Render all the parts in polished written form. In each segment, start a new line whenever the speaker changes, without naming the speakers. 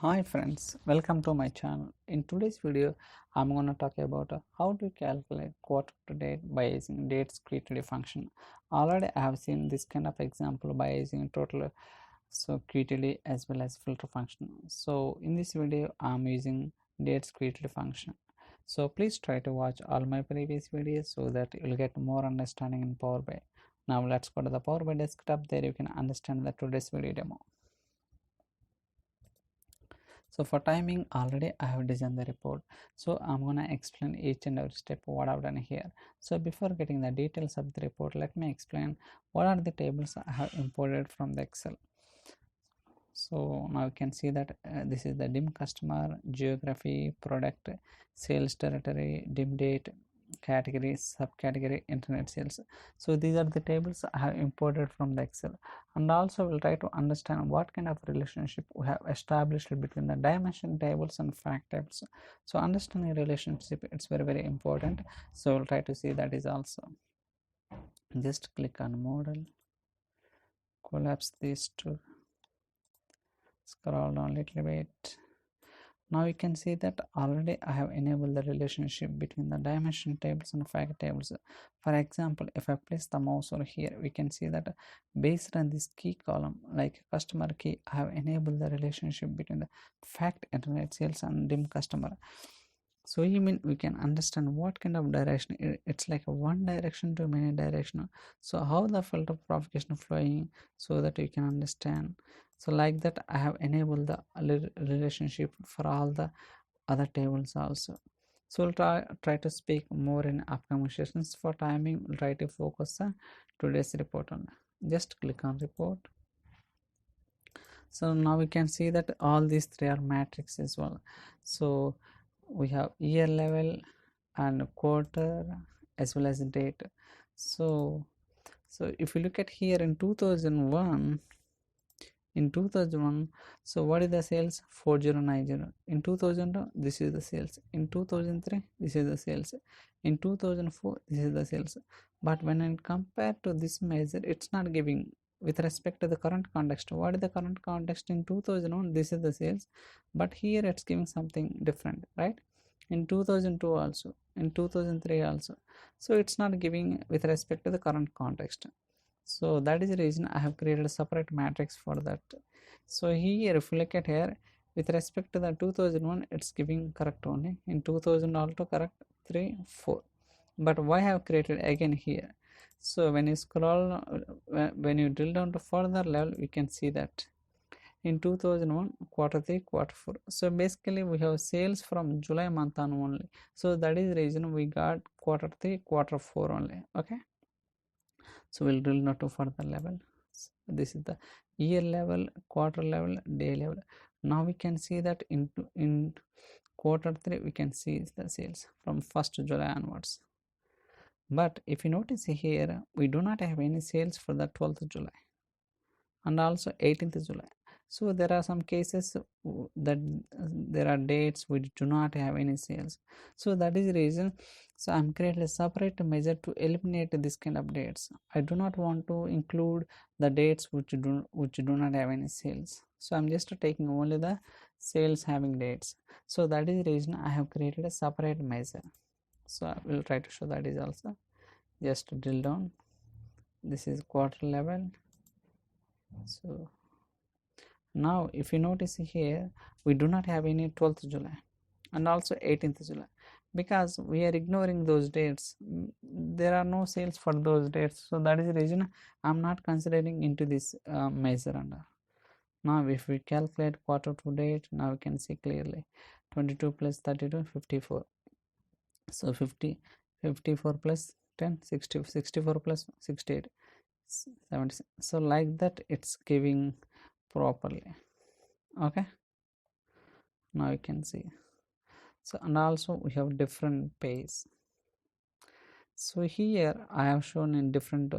Hi friends, welcome to my channel. In today's video, I'm going to talk about how to calculate quarter to date by using DATESQTD function. Already I have seen this kind of example by using total QTD as well as filter function. So in this video, I'm using DATESQTD function. So please try to watch all my previous videos so that you'll get more understanding in Power BI. Now let's go to the Power BI desktop. There you can understand the today's video demo. So for timing, already I have designed the report, so I'm gonna explain each and every step what I've done here. So before getting the details of the report, let me explain what are the tables I have imported from the Excel. So now you can see that this is the dim customer, geography, product, sales territory, dim date, category, subcategory, internet sales. So these are the tables I have imported from the Excel, and also we'll try to understand what kind of relationship we have established between the dimension tables and fact tables. So understanding relationship, it's very important. So we'll try to see that is also. Just click on model, collapse these two, scroll down a little bit. Now you can see that already I have enabled the relationship between the dimension tables and fact tables. For example, if I place the mouse over here, we can see that based on this key column, like customer key, I have enabled the relationship between the fact, internet sales and dim customer. So you mean we can understand what kind of direction it's like a one direction to many directional. So how the filter propagation flowing, so that you can understand. So like that I have enabled the relationship for all the other tables also. So we'll try to speak more in upcoming sessions. For timing, we'll try to focus on today's report on. Just click on report. So now we can see that all these three are matrix as well. So we have year level and quarter as well as date. So if you look at here in 2001, so what is the sales? 4090. In 2000, this is the sales. In 2003, this is the sales. In 2004, this is the sales. But when I compare to this measure, it's not giving with respect to the current context. What is the current context? In 2001, this is the sales, but here it's giving something different, right? In 2002 also, in 2003 also. So it's not giving with respect to the current context. So that is the reason I have created a separate matrix for that. So here if you look at here, with respect to the 2001, it's giving correct only. In 2000 also correct, 3 4. But why I have created again here? So when you scroll, when you drill down to further level, we can see that in 2001, quarter 3, quarter 4. So basically we have sales from July month on only. So that is the reason we got quarter 3, quarter 4 only. Okay. So we'll drill now to further level. This is the year level, quarter level, day level. Now we can see that in quarter 3 we can see the sales from 1st July onwards. But if you notice here, we do not have any sales for the 12th July and also 18th July. So there are some cases that there are dates we do not have any sales. So that is the reason. So I'm creating a separate measure to eliminate this kind of dates. I do not want to include the dates which do not have any sales. So I'm just taking only the sales having dates. So that is the reason I have created a separate measure. So I will try to show that is also. Just drill down. This is quarter level. So now if you notice here, we do not have any 12th July and also 18th July because we are ignoring those dates. There are no sales for those dates, so that is the reason I'm not considering into this measure under. Now if we calculate quarter to date, now we can see clearly 22 plus 32, 54. So 54 plus 10, 60, 64 plus 68, 70. So like that it's giving properly. Okay, now you can see. So and also we have different pays. So here I have shown in different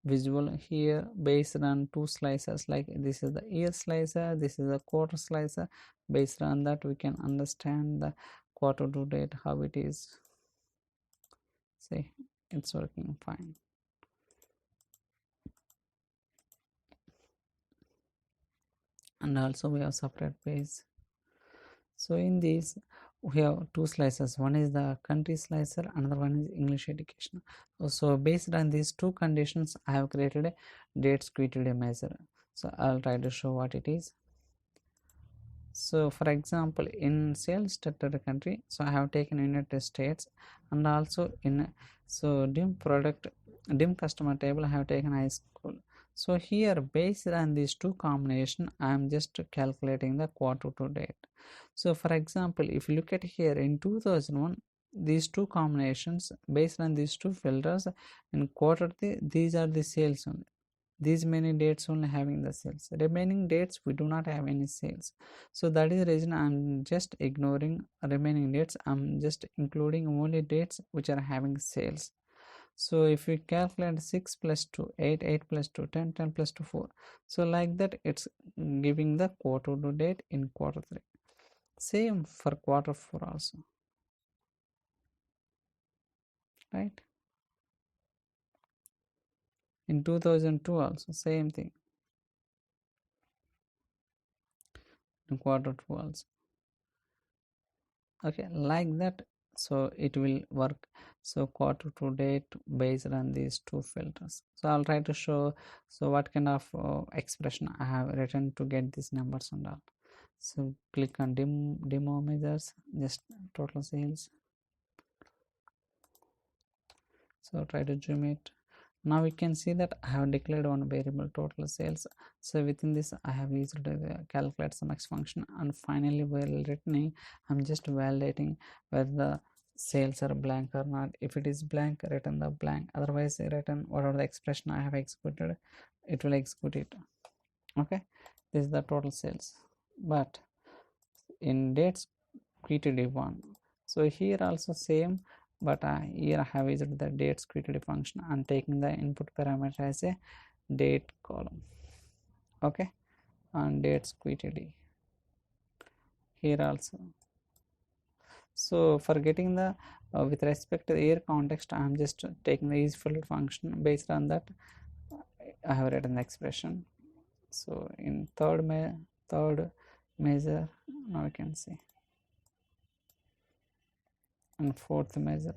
visual here based on two slices, like this is the year slicer, this is the quarter slicer. Based on that we can understand the quarter to date how it is. See, it's working fine. And also we have separate page. So in these we have two slices, one is the country slicer, another one is English education. So based on these two conditions I have created a DATESQTD measure. So I'll try to show what it is. So for example, in sales territory country, so I have taken United States, and also in dim customer table I have taken high school. So here based on these two combination I am just calculating the quarter to date. So for example, if you look at here in 2001, these two combinations based on these two filters in quarter three, these are the sales only. These many dates only having the sales, remaining dates we do not have any sales. So that is the reason I'm just ignoring remaining dates. I'm just including only dates which are having sales. So if we calculate 6 plus 2 8, 8 plus 2 10, 10 plus 2 4, so like that it's giving the quarter to date in quarter 3. Same for quarter 4 also, right? In 2002 also same thing, in quarter 2 also. Okay, like that, so it will work. So quarter to date based on these two filters. So I'll try to show so what kind of expression I have written to get these numbers and all. So click on demo measures, just total sales. So try to zoom it. Now we can see that I have declared one variable total sales. So within this I have used the calculate sum x function, and finally while returning I'm just validating whether the sales are blank or not. If it is blank, return the blank, otherwise return whatever the expression I have executed, it will execute it. Okay, this is the total sales. But in DATESQTD1, so here also same, but here I have used the DATESQTD function and taking the input parameter as a date column. Okay, and DATESQTD here also. So for getting the with respect to the year context, I am just taking the isFilter function. Based on that I have written the expression. So in third measure, now we can see, and fourth measure,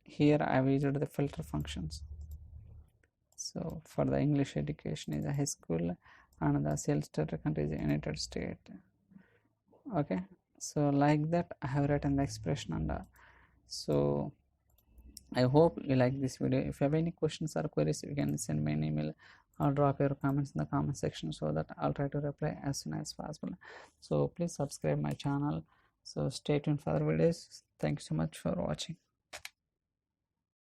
here I have used the filter functions. So for the English education is a high school, and the sales territory country is United States. Okay, so like that I have written the expression, and so I hope you like this video. If you have any questions or queries, you can send me an email or drop your comments in the comment section, so that I'll try to reply as soon as possible. So please subscribe my channel. So stay tuned for other videos. Thank you so much for watching.